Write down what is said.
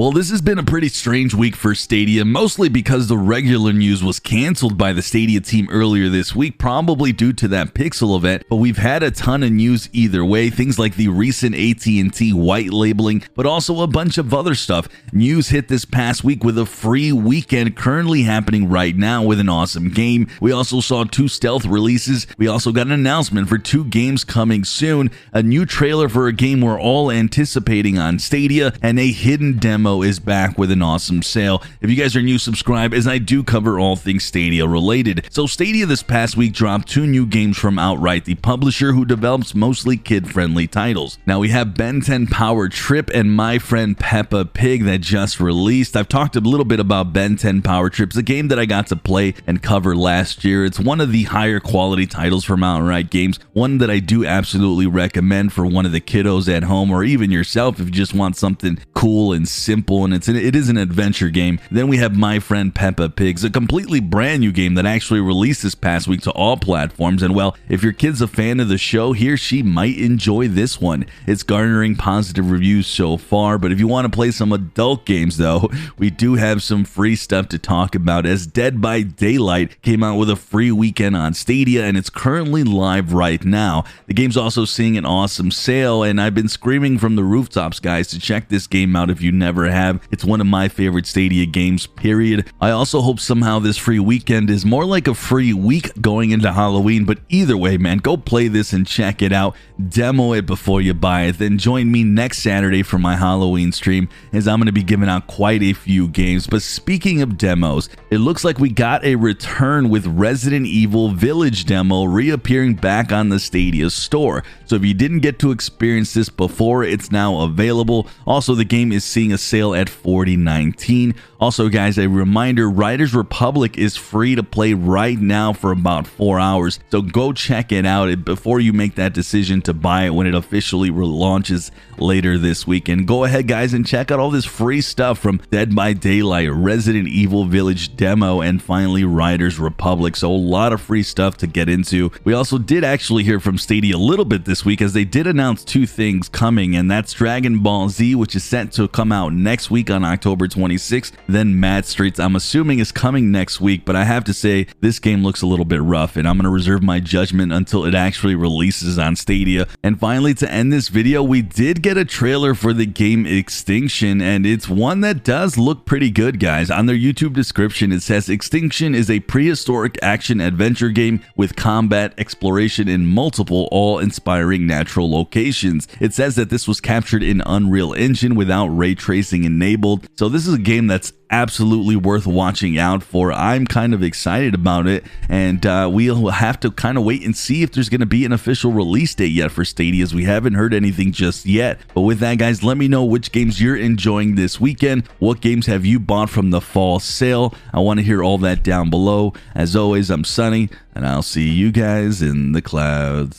Well, this has been a pretty strange week for Stadia, mostly because the regular news was canceled by the Stadia team earlier this week, probably due to that Pixel event, but we've had a ton of news either way, things like the recent AT&T white labeling, but also a bunch of other stuff. News hit this past week with a free weekend currently happening right now with an awesome game. We also saw 2 stealth releases. We also got an announcement for 2 games coming soon, a new trailer for a game we're all anticipating on Stadia, and a hidden demo is back with an awesome sale. If you guys are new, subscribe, as I do cover all things Stadia related. So Stadia this past week dropped 2 new games from Outright, the publisher who develops mostly kid-friendly titles. Now we have Ben 10 Power Trip and My Friend Peppa Pig that just released. I've talked a little bit about Ben 10 Power Trip. It's a game that I got to play and cover last year. It's one of the higher quality titles from Outright Games, one that I do absolutely recommend for one of the kiddos at home, or even yourself if you just want something cool and simple, and it is an adventure game. Then we have My Friend Peppa Pigs, a completely brand new game that actually released this past week to all platforms, and well, if your kid's a fan of the show, he or she might enjoy this one. It's garnering positive reviews so far, but if you want to play some adult games though, we do have some free stuff to talk about, as Dead by Daylight came out with a free weekend on Stadia, and it's currently live right now. The game's also seeing an awesome sale, and I've been screaming from the rooftops, guys, to check this game out if you never have. It's one of my favorite Stadia games, period. I also hope somehow this free weekend is more like a free week going into Halloween, but either way, man, go play this and check it out. Demo it before you buy it. Then join me next Saturday for my Halloween stream, as I'm going to be giving out quite a few games. But speaking of demos, it looks like we got a return with Resident Evil Village demo reappearing back on the Stadia store. So if you didn't get to experience this before, it's now available. Also, the game is seeing a sale at $40.19. Also, guys, a reminder, Riders Republic is free to play right now for about 4 hours, so go check it out before you make that decision to buy it when it officially launches later this week. And go ahead, guys, and check out all this free stuff from Dead by Daylight, Resident Evil Village demo, and finally Riders Republic. So a lot of free stuff to get into. We also did actually hear from Stadia a little bit this week, as they did announce 2 things coming, and that's Dragon Ball Z, which is set to come out next week on October 26th. Then Mad Streets, I'm assuming, is coming next week, but I have to say this game looks a little bit rough, and I'm going to reserve my judgment until it actually releases on Stadia. And finally, to end this video, we did get a trailer for the game Extinction, and it's one that does look pretty good, guys. On their YouTube description, it says Extinction is a prehistoric action adventure game with combat, exploration, in multiple awe-inspiring natural locations. It says that this was captured in Unreal Engine without ray tracing enabled, so this is a game that's absolutely worth watching out for. I'm kind of excited about it, and we'll have to kind of wait and see if there's going to be an official release date yet for Stadia, as we haven't heard anything just yet. But with that, guys, let me know which games you're enjoying this weekend. What games have you bought from the fall sale? I want to hear all that down below. As always, I'm Sunny, and I'll see you guys in the clouds.